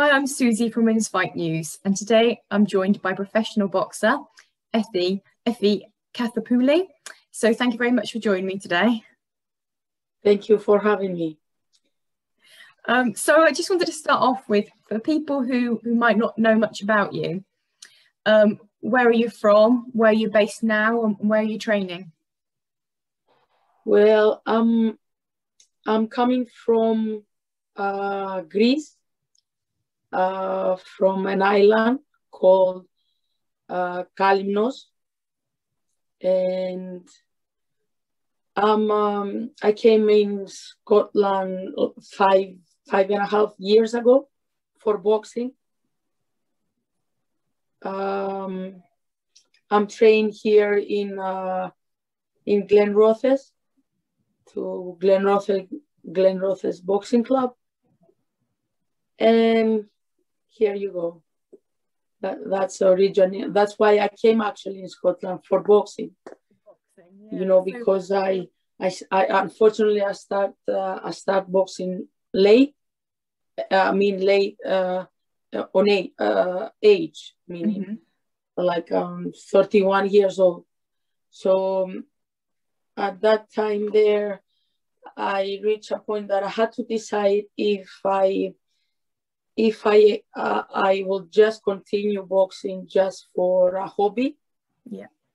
Hi, I'm Susie from Women's Fight News, and today I'm joined by professional boxer Eftychia Kathopouli. So thank you very much for joining me today. Thank you for having me. So I just wanted to start off with, for people who might not know much about you, where are you from, where are you based now, and where are you training? Well, I'm coming from Greece, from an island called Kalymnos, and I came in Scotland five and a half years ago for boxing. I'm trained here in Glenrothes, to Glenrothes Boxing Club, and here you go. That's originally, that's why I came actually in Scotland for boxing. Yeah. You know, because I unfortunately I start boxing late. I mean late on age, meaning like 31 years old. So at that time there, I reached a point that I had to decide if I will just continue boxing just for a hobby,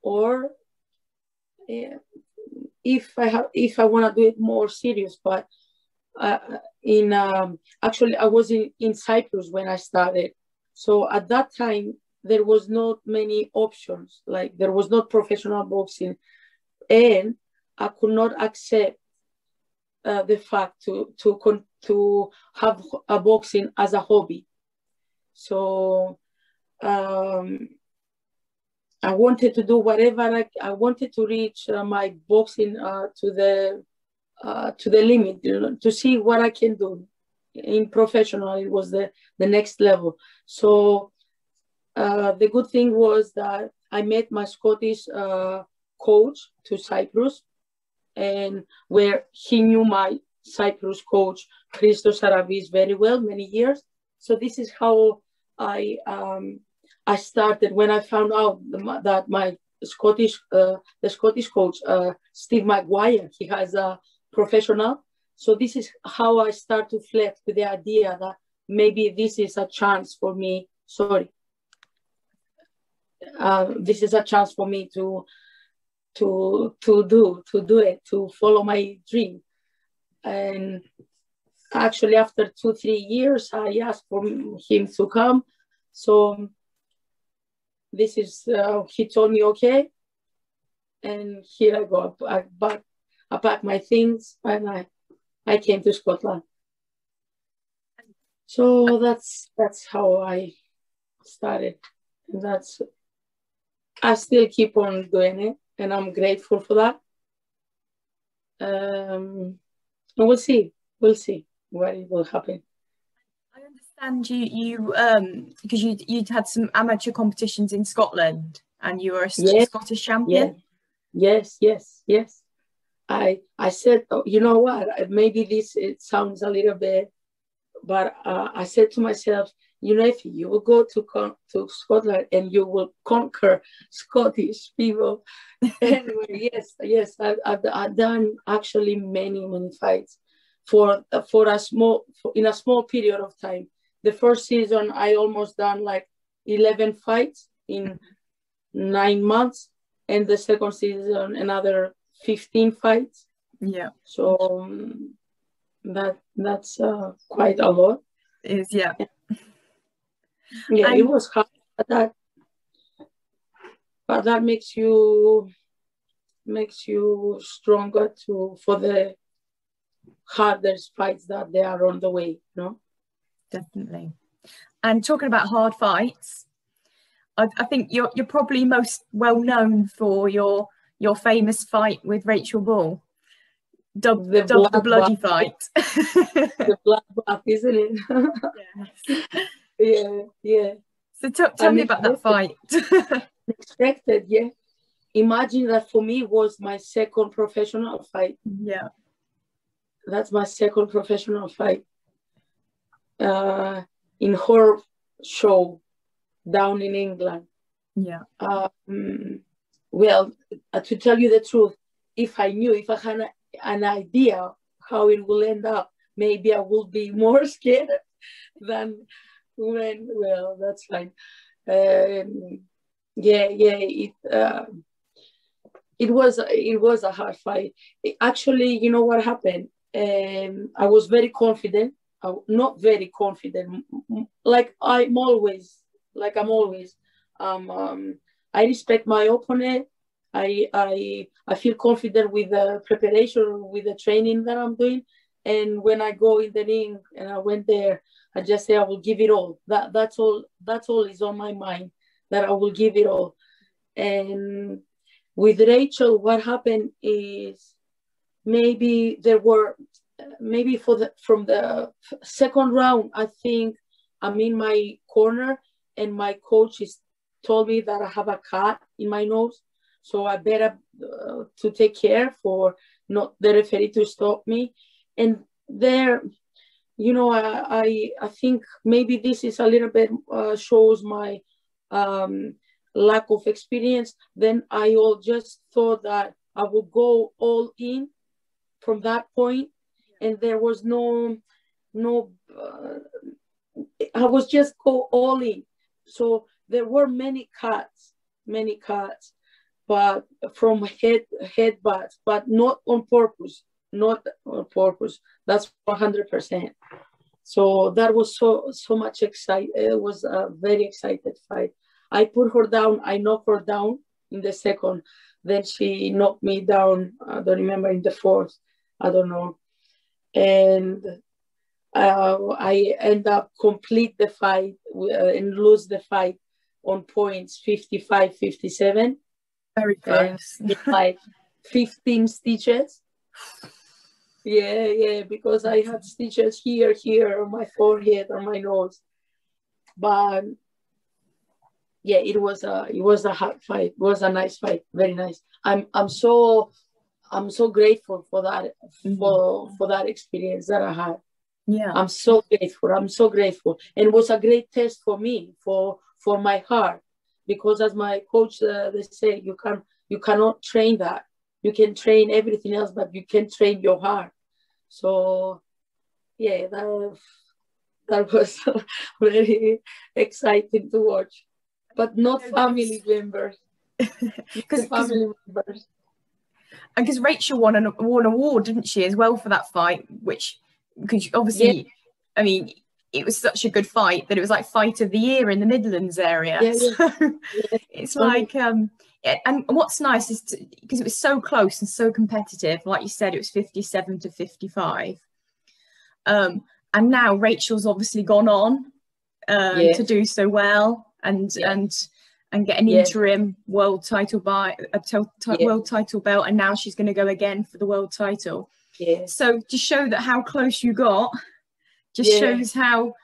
or if I want to do it more serious. But actually I was in Cyprus when I started, so at that time there was not many options, like there was not professional boxing, and I could not accept the fact to have a boxing as a hobby. So I wanted to do whatever I wanted to reach my boxing to the limit, you know, to see what I can do in professional. It was the next level. So the good thing was that I met my Scottish coach to Cyprus, and where he knew my Cyprus coach, Christos Aravis, very well, many years. So this is how I started when I found out that my Scottish, the Scottish coach, Steve McGuire, he has a professional. So this is how I start to flex with the idea that maybe this is a chance for me. This is a chance for me to do it, to follow my dream. And actually after 2-3 years, I asked for him to come. So this is, he told me, okay. And here I go. I packed my things and I came to Scotland. So that's how I started. And I still keep on doing it, and I'm grateful for that. And we'll see what it will happen. I understand you because you'd had some amateur competitions in Scotland, and you were a Scottish champion. Yes. I said, oh, you know what? Maybe it sounds a little bit, but I said to myself, you know, if you will go to Scotland and you will conquer Scottish people. Anyway, yes, I've done actually many fights in a small period of time. The first season I almost done like 11 fights in 9 months, and the second season another 15 fights. Yeah. So that's quite a lot. It is, yeah. Yeah, it was hard, but that makes you stronger for the hardest fights that they are on the way, you know? Definitely. And talking about hard fights, I think you're probably most well known for your famous fight with Rachel Ball, dubbed the bloody fight. The bloodbath, isn't it? Yes. Yeah. So tell me about that fight. Expected, yeah. Imagine that for me was my second professional fight. Yeah. That's my second professional fight. in her show down in England. Yeah. Well, to tell you the truth, if I had an idea how it will end up, maybe I will be more scared than when. Well, that's fine. It was a hard fight. Actually, you know what happened? I was very confident. Not very confident, like I'm always. I respect my opponent. I feel confident with the preparation, with the training that I'm doing. And when I go in the ring and I went there, I just say I will give it all. That's all is on my mind, that I will give it all. And with Rachel, what happened is maybe from the second round, I think I'm in my corner and my coach told me that I have a cut in my nose. So I better to take care for not the referee to stop me. And there, you know, I think maybe this is a little bit shows my lack of experience. Then I just thought that I would go all in from that point, and there was no I was just go all in. So there were many cuts, but from headbutts, but not on purpose. That's 100%. So that was so much excited. It was a very excited fight. I put her down. I knocked her down in the second. Then she knocked me down. I don't remember, in the fourth. I don't know. And I end up complete the fight and lose the fight on points 55-57. Very close. Like 15 stitches. Yeah, because I had stitches here, on my forehead, on my nose. But yeah, it was a hard fight. It was a nice fight, very nice. I'm so grateful for that, for that experience that I had. Yeah, I'm so grateful. And it was a great test for me, for my heart, because as my coach they say, you cannot train that. You can train everything else, but you can train your heart. So yeah, that was very exciting to watch, but not family members. Because Rachel won an award, didn't she, as well for that fight? Which, because obviously, yeah. I mean, it was such a good fight that it was like Fight of the Year in the Midlands area. Yeah. So it's like, and what's nice is because it was so close and so competitive. Like you said, it was 57-55. And now Rachel's obviously gone on to do so well and get an interim world title world title belt, and now she's going to go again for the world title. Yeah. So to show that how close you got, just shows how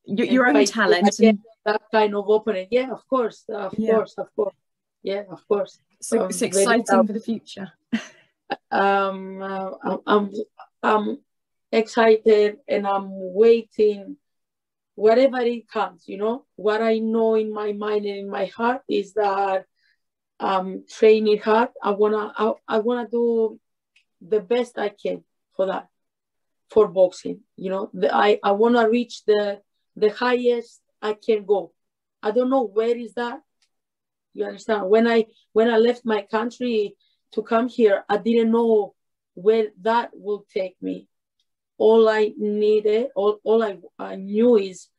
your own talent and that kind of opening. Yeah, of course. Yeah, of course. So it's exciting for the future. I'm excited and I'm waiting. Whatever it comes, you know, what I know in my mind and in my heart is that I'm training hard. I wanna do the best I can for that, for boxing. You know, I wanna reach the highest I can go. I don't know where is that. You understand? When I left my country to come here, I didn't know where that will take me. All I needed, all I knew is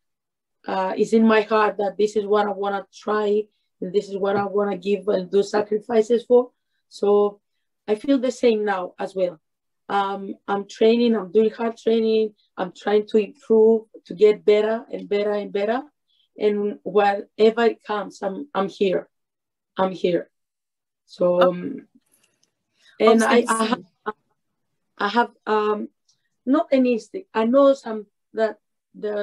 in my heart that this is what I want to try, and this is what I want to give and do sacrifices for. So I feel the same now as well. I'm training, I'm doing hard training, I'm trying to improve, to get better and better and better. And wherever it comes, I'm here. So, and I have not an instinct. I know that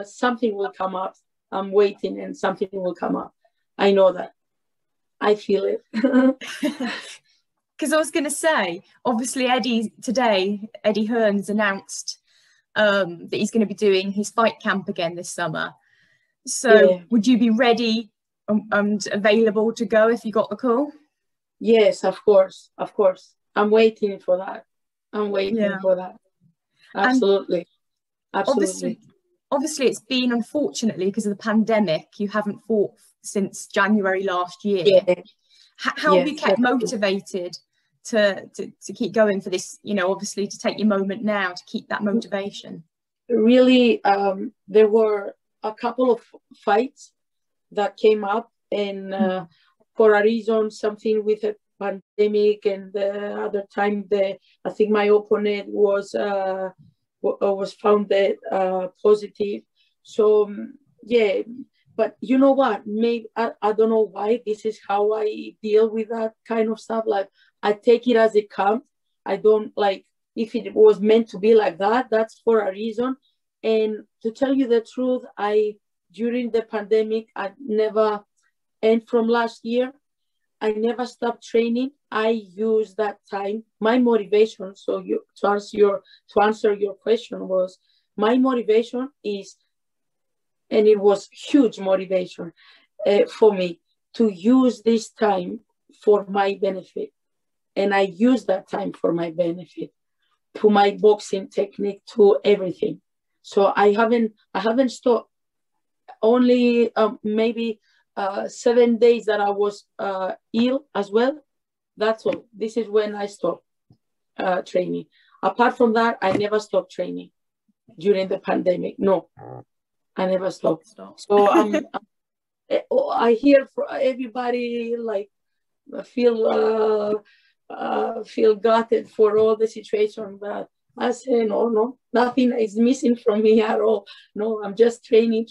something will come up. I'm waiting and something will come up. I know that. I feel it. Because I was going to say, obviously Eddie Hearn's announced that he's going to be doing his fight camp again this summer. So would you be ready and available to go if you got the call? Yes, of course. I'm waiting for that. Absolutely. Obviously it's been, unfortunately, because of the pandemic, you haven't fought since January last year. How have you kept motivated to keep going for this, you know, obviously to take your moment now to keep that motivation? Really, there were a couple of fights that came up, and for a reason, something with a pandemic, and the other time I think my opponent was found positive. So yeah, but you know what, maybe I don't know why, this is how I deal with that kind of stuff. Like, I take it as it comes. I don't, like, if it was meant to be like that, that's for a reason. And to tell you the truth, during the pandemic, I never, and from last year, I never stopped training. I used that time, my motivation. So to answer your question was, my motivation is, and it was huge motivation for me, to use this time for my benefit. And I use that time for my benefit, to my boxing technique, to everything. So I haven't stopped. Only maybe 7 days that I was ill as well. That's all. This is when I stopped training. Apart from that, I never stopped training during the pandemic. No, I never stopped. So I hear from everybody, like, feel gutted for all the situation, but I say no, nothing is missing from me at all. No, I'm just training.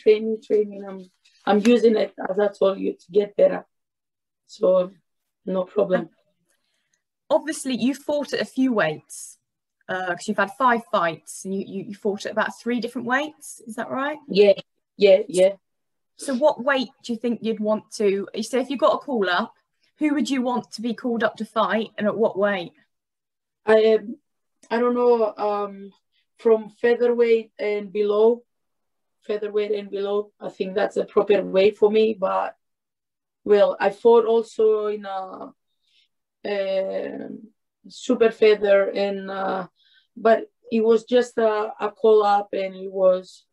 I'm using it, as I told you, to get better. So no problem. Obviously, you fought at a few weights because you've had 5 fights, and you fought at about 3 different weights. Is that right? Yeah. So what weight do you think you'd want to? So if you got a call up, who would you want to be called up to fight, and at what weight? I don't know. From featherweight and below. I think that's a proper weight for me. But well, I fought also in a super feather, and but it was just a call up, and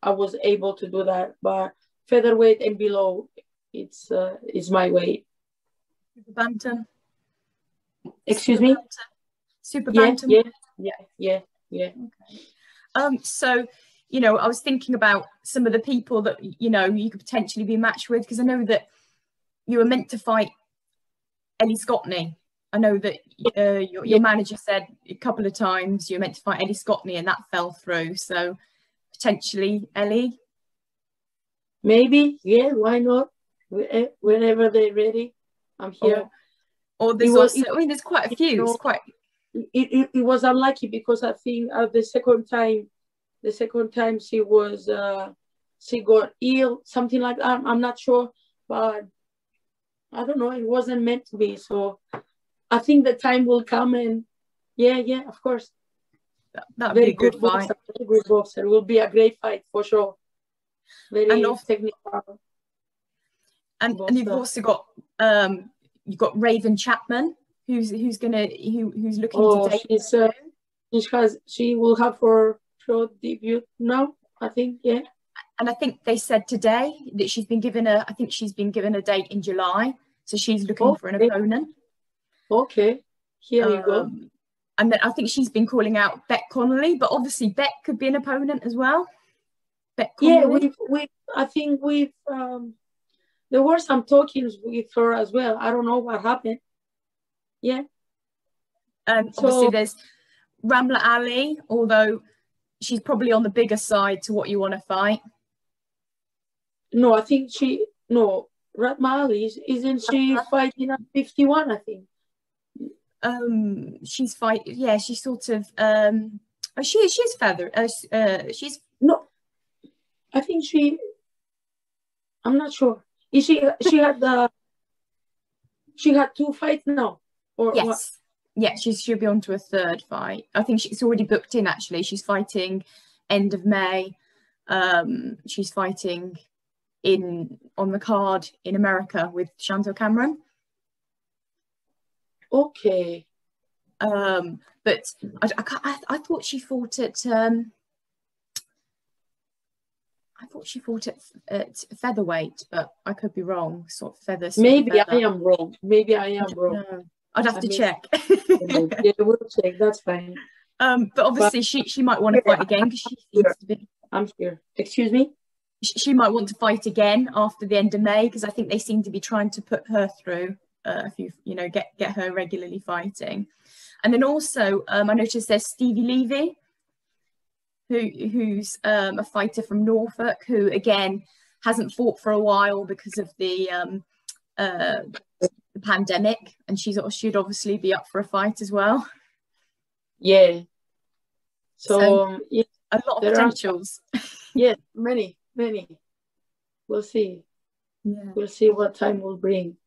I was able to do that. But featherweight and below, it's my weight. Super bantam. Excuse me. Super bantam. Yeah. Okay. So, you know, I was thinking about some of the people that, you know, you could potentially be matched with, because I know that you were meant to fight Ellie Scottney. I know that your manager said a couple of times you were meant to fight Ellie Scottney, and that fell through. So potentially Ellie. Maybe, yeah. Why not? Whenever they're ready, I'm here. Or there's also, I mean, there's quite a few. It's quite. It was unlucky, because I think the second time she got ill, something like that. I'm not sure, but I don't know. It wasn't meant to be. So I think the time will come, and yeah, of course. That'd be a good fight. Very good boxer. It will be a great fight for sure. Very technical. And you've also got Raven Chapman, who's looking to debut. She will have her pro debut now, I think, yeah. And I think they said today that she's been given a date in July, so she's looking for an opponent. Okay, here you go. And then I think she's been calling out Beck Connolly, but obviously Beck could be an opponent as well. Beck Connolly. Yeah, I think there were some talkings with her as well. I don't know what happened. Yeah. Obviously there's Ramla Ali, although she's probably on the bigger side to what you want to fight. No, I think Ramla Ali, isn't she fighting at 51, I think? She's fighting, yeah, she's sort of she's feather. She's no, I think I'm not sure. Is she had 2 fights now? Or yes. What? Yeah, she'll be on to a 3rd fight. I think she's already booked in, actually. She's fighting end of May. She's fighting on the card in America with Chantal Cameron. Okay. But I thought she fought at at featherweight, but I could be wrong. Sort of feather. Maybe I am wrong. Maybe I am wrong. No, I'd have to check. Yeah, we'll check. That's fine. But obviously she might want to fight again because she seems to be. I'm sure. Excuse me. She might want to fight again after the end of May because I think they seem to be trying to put her through a few, get her regularly fighting. And then also I noticed there's Stevie Levy, who's a fighter from Norfolk, who again hasn't fought for a while because of the pandemic, and she'd obviously be up for a fight as well. Yeah. So yeah, a lot of potentials. Yeah, many. We'll see. Yeah. We'll see what time will bring.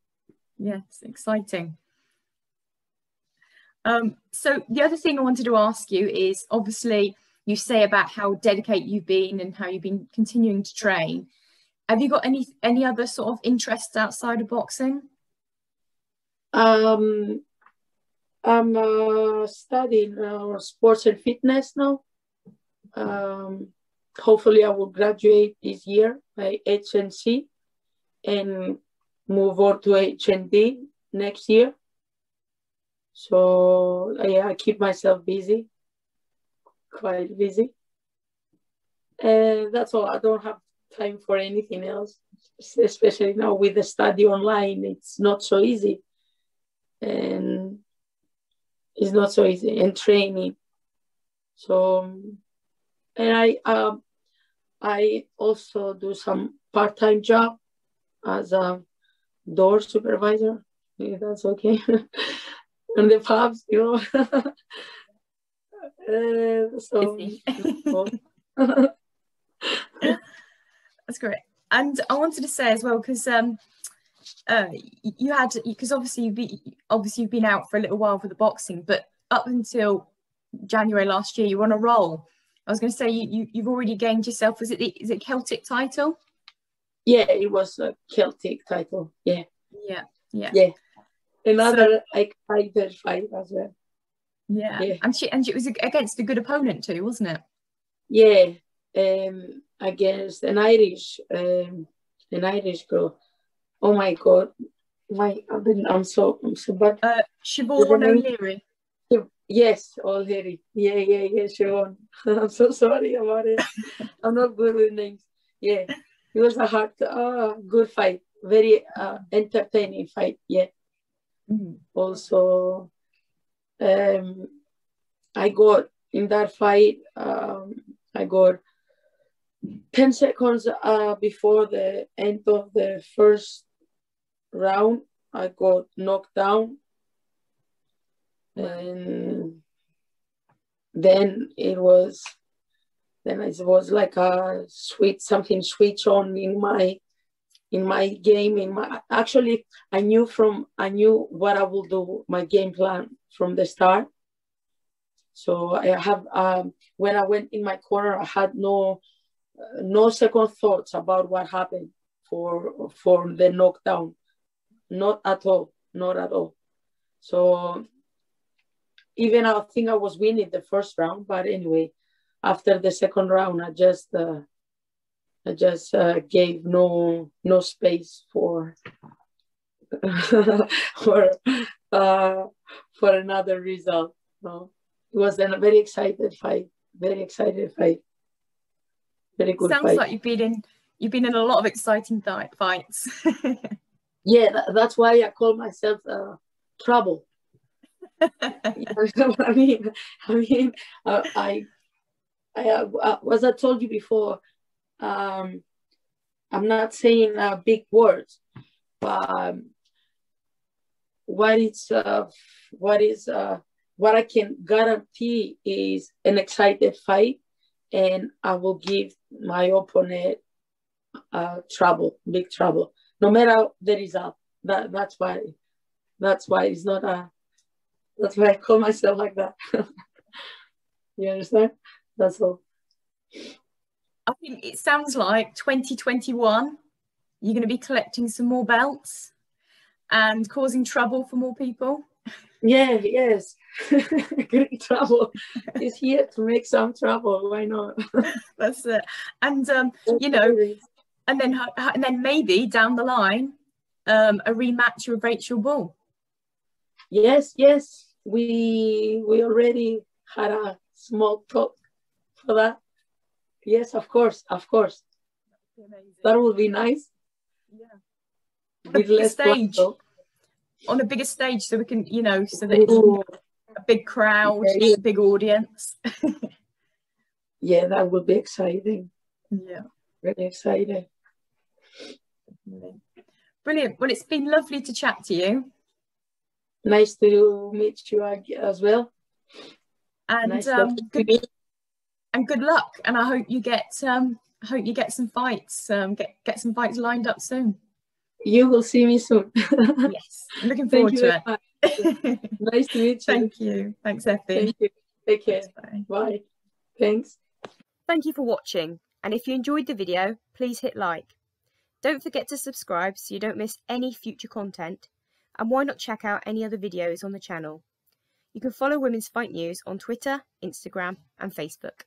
Yes, exciting. So the other thing I wanted to ask you is, obviously you say about how dedicated you've been and how you've been continuing to train. Have you got any other sort of interests outside of boxing? I'm studying sports and fitness now. Hopefully I will graduate this year by HNC and move on to HND next year. So yeah, I keep myself busy, quite busy. And that's all. I don't have time for anything else, especially now with the study online. It's not so easy. And it's not so easy, and training. So, and I also do some part-time job as a door supervisor, if that's okay, in the pubs, so that's great. And I wanted to say as well, because because obviously you've been out for a little while for the boxing, but up until January last year, you were on a roll. I was going to say you've already gained yourself. Is it Celtic title? Yeah, it was a Celtic title. Yeah. Another excited fight as well. Yeah. And it was against a good opponent too, wasn't it? Yeah, against an Irish girl. Oh my God, I'm so bad. Siobhan O'Leary. Yes, O'Leary. Yeah, Siobhan. I'm so sorry about it. I'm not good with names. Yeah, it was a good fight. Very entertaining fight. Yeah. Also, I got in that fight. I got 10 seconds before the end of the first round. I got knocked down. And then it was like a something switch on in my game. Actually, I knew what I will do, my game plan from the start. So I have when I went in my corner, I had no second thoughts about what happened for the knockdown. Not at all. So even I think I was winning the first round, but anyway, after the second round, I just gave no space for another result. No, it was a very excited fight. Very excited fight. Very good. Sounds like you've been in a lot of exciting fights. Yeah, that's why I call myself Trouble. I mean, as I told you before, I'm not saying big words, but what I can guarantee is an excited fight, and I will give my opponent big trouble, no matter the result. That's why it's not a. That's why I call myself like that. You understand? That's all. I think it sounds like 2021 you're going to be collecting some more belts and causing trouble for more people. Yeah, yes. Great trouble. He's here to make some trouble. Why not? That's it. And you know, and then maybe down the line, a rematch with Rachel Bull. Yes, yes. We already had a small talk for that. Yes, of course, of course. That would be nice. Yeah. With less stage. blood, on a bigger stage, so we can, you know, so that it's a big crowd, yeah. big audience. Yeah, that would be exciting. Yeah, really exciting. Brilliant. Well, it's been lovely to chat to you. Nice to meet you as well. And nice good luck. And I hope you get some fights. Get some fights lined up soon. You will see me soon. Yes, I'm looking forward to it. Nice to meet you. Thank you. Thanks, Effie. Thank you. Take care. Bye. Bye. Thanks. Thank you for watching, and if you enjoyed the video, please hit like. Don't forget to subscribe so you don't miss any future content, and why not check out any other videos on the channel. You can follow Women's Fight News on Twitter, Instagram and Facebook.